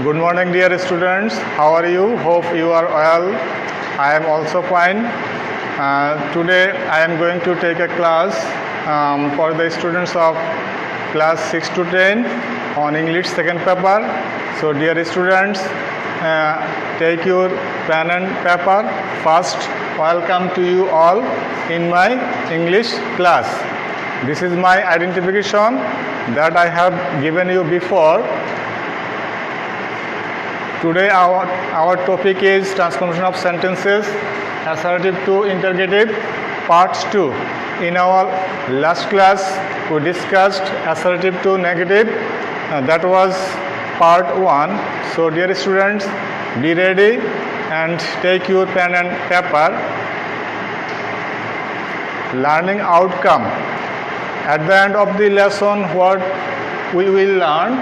Good morning, dear students. How are you? Hope you are well. I am also fine. Today I am going to take a class for the students of class 6 to 10 on English second paper. So, dear students, take your pen and paper. First, welcome to you all in my English class. This is my identification that I have given you before. Today our topic is transformation of sentences, assertive to interrogative, part 2. In our last class we discussed assertive to negative, that was part 1. So dear students, be ready and take your pen and paper. Learning outcome. At the end of the lesson, what we will learn?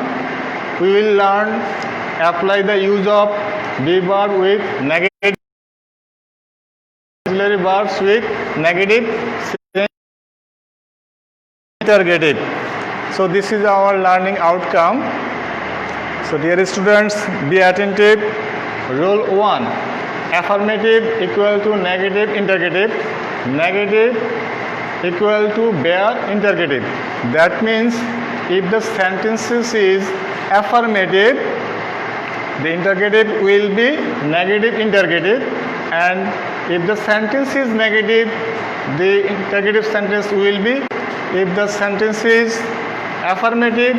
We will learn apply the use of be verb with negative, auxiliary verbs with negative, interrogative. So this is our learning outcome. So dear students, be attentive. Rule 1. Affirmative equal to negative interrogative. Negative equal to bare interrogative. That means if the sentences is affirmative, the interrogative will be negative interrogative, and if the sentence is negative, the interrogative sentence will be. If the sentence is affirmative,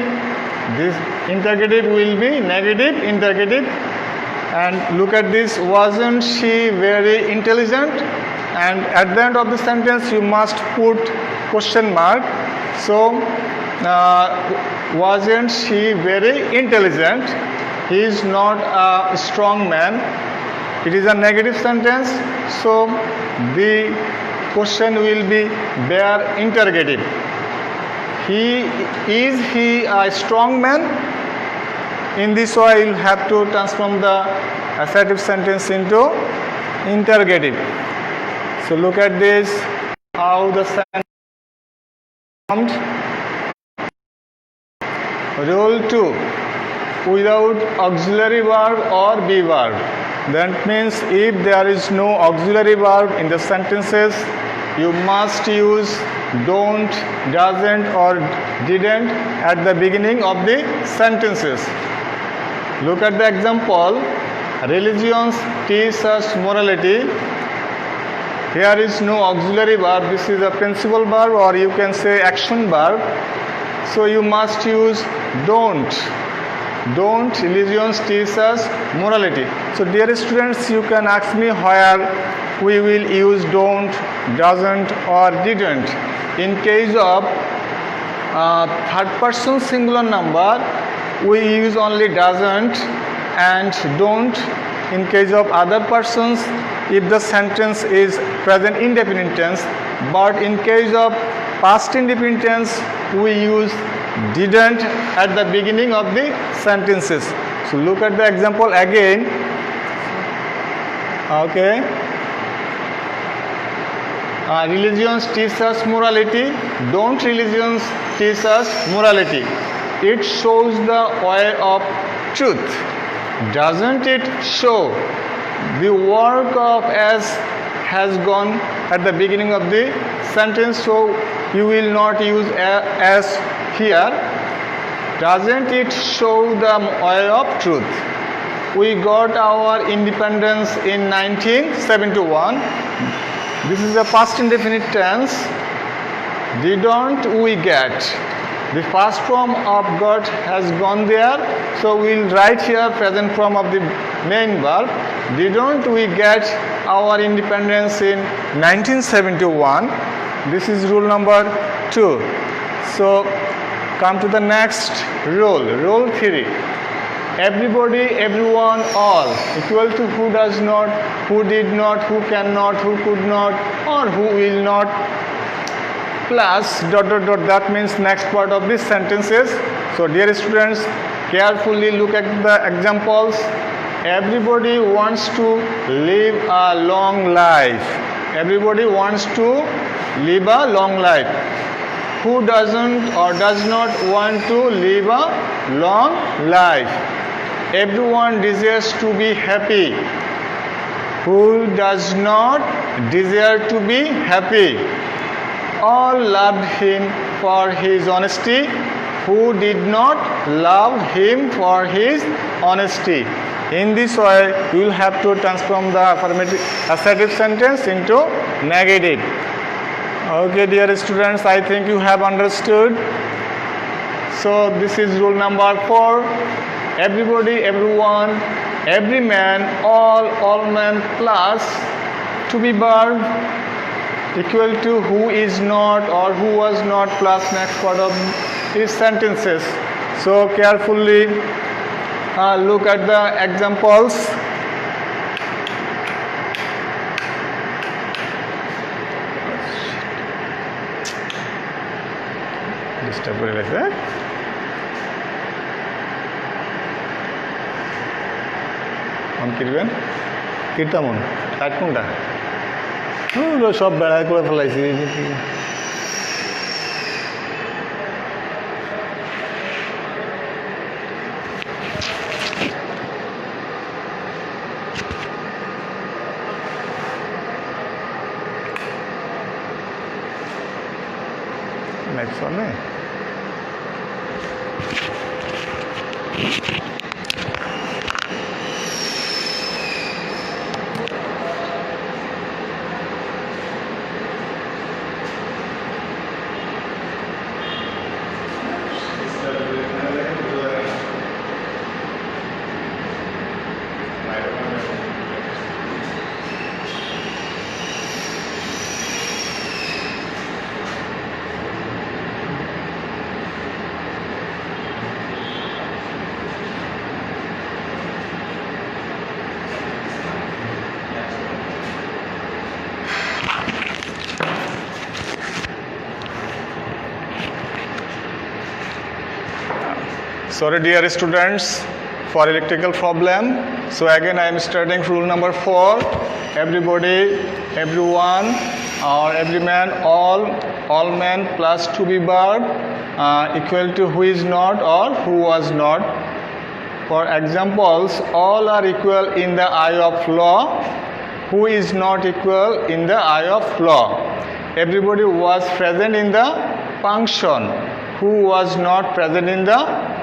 this interrogative will be negative interrogative. And look at this, wasn't she very intelligent? And at the end of the sentence you must put question mark. So wasn't she very intelligent? He is not a strong man. It is a negative sentence, so the question will be bare interrogative. Is he a strong man? In this way you will have to transform the assertive sentence into interrogative. So look at this, how the sentence formed. Rule 2. Without auxiliary verb or be verb. That means if there is no auxiliary verb in the sentences, you must use don't, doesn't or didn't at the beginning of the sentences. Look at the example. Religions teach us morality. Here is no auxiliary verb. This is a principal verb, or you can say action verb. So you must use don't. Don't religions teach us morality. So dear students, you can ask me where we will use don't, doesn't or didn't. In case of third person singular number, we use only doesn't and don't. In case of other persons, if the sentence is present indefinite tense, but in case of past indefinite tense, we use didn't at the beginning of the sentences. So look at the example again. Okay. Religions teach us morality. Don't religions teach us morality. It shows the way of truth. Doesn't it show the work of as has gone at the beginning of the sentence? So you will not use as here. Doesn't it show the way of truth? We got our independence in 1971. This is the past indefinite tense. Didn't we get? The first form of got has gone there. So we will write here present form of the main verb. Didn't we get our independence in 1971? This is rule number 2. So come to the next rule. Rule 3. Everybody, everyone, all equal to who does not, who did not, who cannot, who could not, or who will not, plus ... That means next part of this sentences. So dear students, carefully look at the examples. Everybody wants to live a long life. Everybody wants to live a long life. Who doesn't or does not want to live a long life? everyone desires to be happy. Who does not desire to be happy? All loved him for his honesty. Who did not love him for his honesty? In this way, you will have to transform the affirmative assertive sentence into negative. Okay, dear students, I think you have understood. So this is rule number 4. Everybody, everyone, every man, all men plus to be verb equal to who is not or who was not plus next part of these sentences. So carefully look at the examples. Disturb like that. On kirben kirtamon tatkunta সব বেড়ায় করে ফেলাইছি next one eh? Sorry dear students for electrical problem. So again I am starting rule number 4. Everybody, everyone or every man, all men plus to be verb equal to who is not or who was not. For examples, all are equal in the eye of law. Who is not equal in the eye of law? Everybody was present in the function. Who was not present in the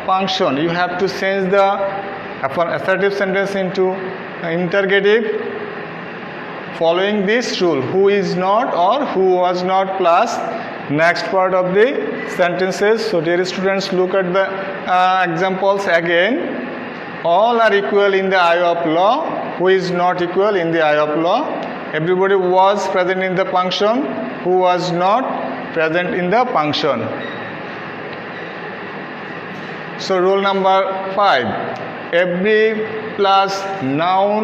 function? You have to change the assertive sentence into interrogative following this rule. Who is not or who was not plus next part of the sentences. So dear students, look at the examples again. All are equal in the eye of law. Who is not equal in the eye of law? Everybody was present in the function. Who was not present in the function? So rule number 5. Every plus noun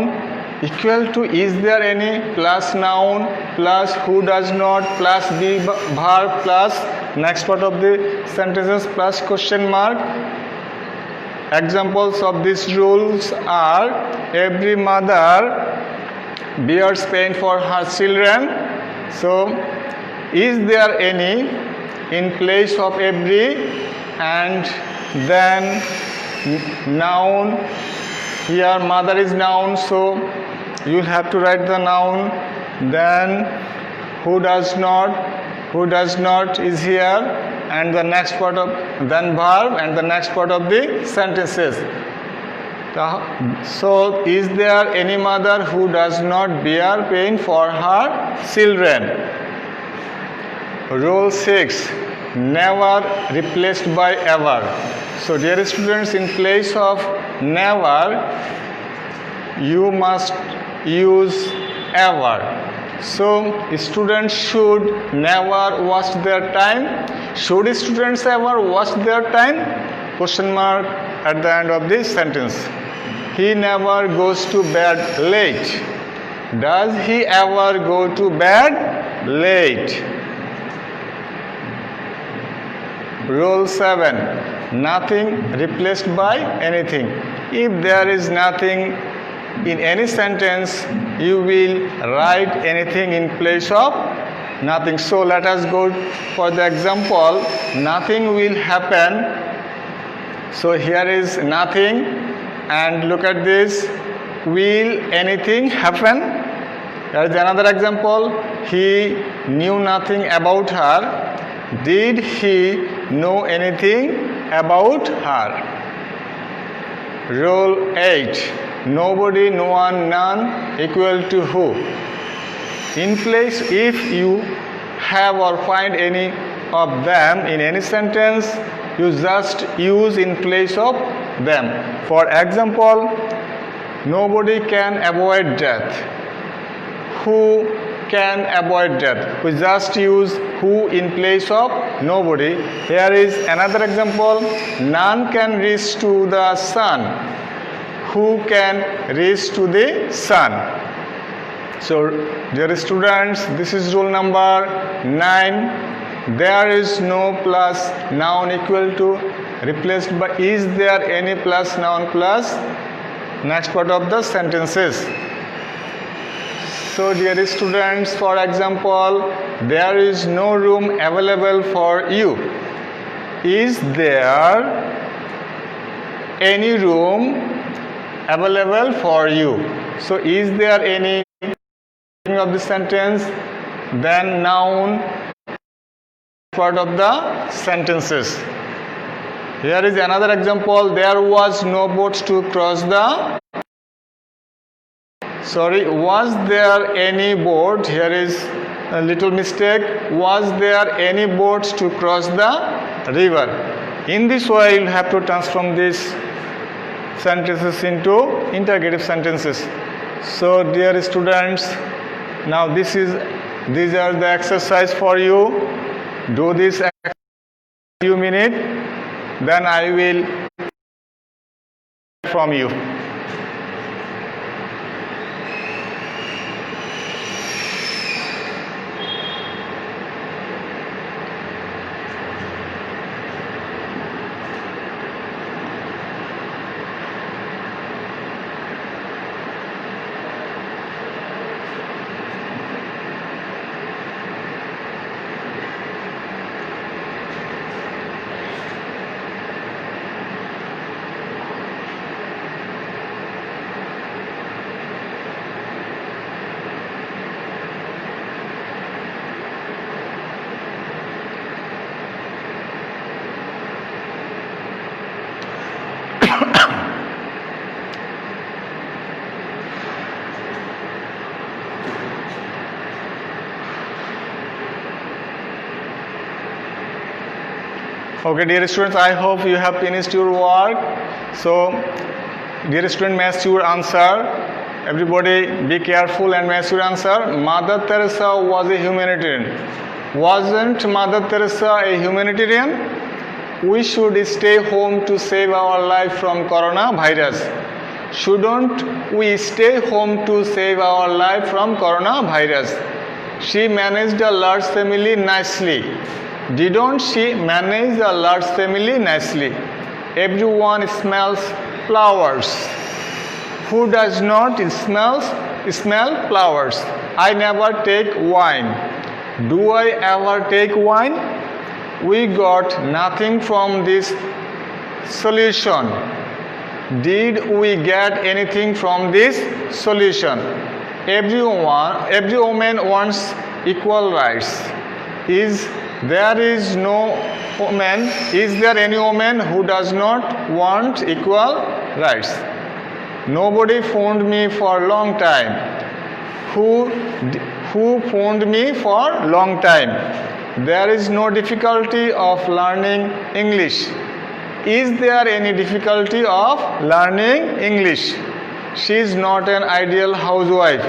equal to is there any plus noun plus who does not plus the verb plus next part of the sentences plus question mark. Examples of these rules are every mother bears pain for her children. So is there any in place of every and then noun. Here mother is noun, so you'll have to write the noun. Then who does not is here, and the next part of then verb and the next part of the sentences. So is there any mother who does not bear pain for her children? Rule 6. Never replaced by ever. So dear students, in place of never you must use ever. So students should never waste their time. Should students ever waste their time? Question mark at the end of this sentence. He never goes to bed late. Does he ever go to bed late? Rule 7. Nothing replaced by anything. If there is nothing in any sentence, you will write anything in place of nothing. So let us go for the example. Nothing will happen. So here is nothing And look at this. Will anything happen? There is another example. He knew nothing about her. Did he know anything about her? Rule 8. Nobody, no one, none equal to who. In place, if you have or find any of them in any sentence, you just use in place of them. For example, nobody can avoid death. Who can avoid death? We just use who in place of nobody. Here is another example. None can reach to the sun. Who can reach to the sun? So, dear students, this is rule number 9. There is no plus noun equal to replaced by is there any plus noun plus next part of the sentences. So, dear students, for example, there is no room available for you. Is there any room available for you? So, is there any of the sentence, then noun part of the sentences. Here is another example. There was no boat to cross the was there any boat? Here is a little mistake. Was there any boat to cross the river? In this way, you will have to transform these sentences into interrogative sentences. So, dear students, now these are the exercise for you. Do this few minutes, then I will from you. Okay, dear students, I hope you have finished your work. So, dear student, match your answer. Everybody be careful and match your answer. Mother Teresa was a humanitarian. Wasn't Mother Teresa a humanitarian? We should stay home to save our life from coronavirus. Shouldn't we stay home to save our life from coronavirus? She managed a large family nicely. Didn't she manage a large family nicely? Everyone smells flowers. Who does not smell flowers? I never take wine. Do I ever take wine? We got nothing from this solution. Did we get anything from this solution? Every woman wants equal rights. Is there any woman who does not want equal rights? Nobody phoned me for a long time. Who phoned me for a long time? There is no difficulty of learning English. Is there any difficulty of learning English? She is not an ideal housewife.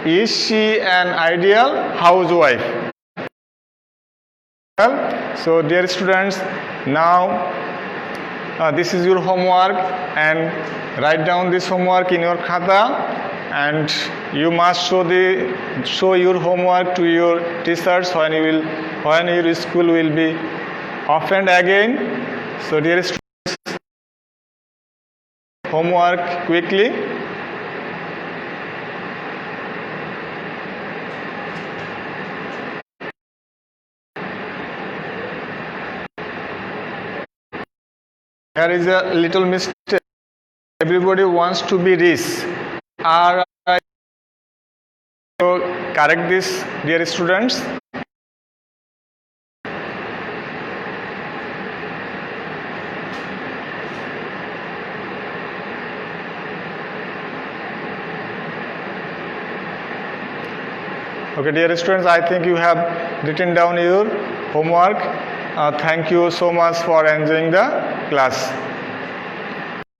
Is she an ideal housewife? So, dear students, now this is your homework, and write down this homework in your khata, and you must show your homework to your teachers when your school will be opened again. So, dear students, homework quickly. There is a little mistake. everybody wants to be rich. Are you correct this, dear students? Okay, dear students, I think you have written down your homework. Thank you so much for enjoying the class.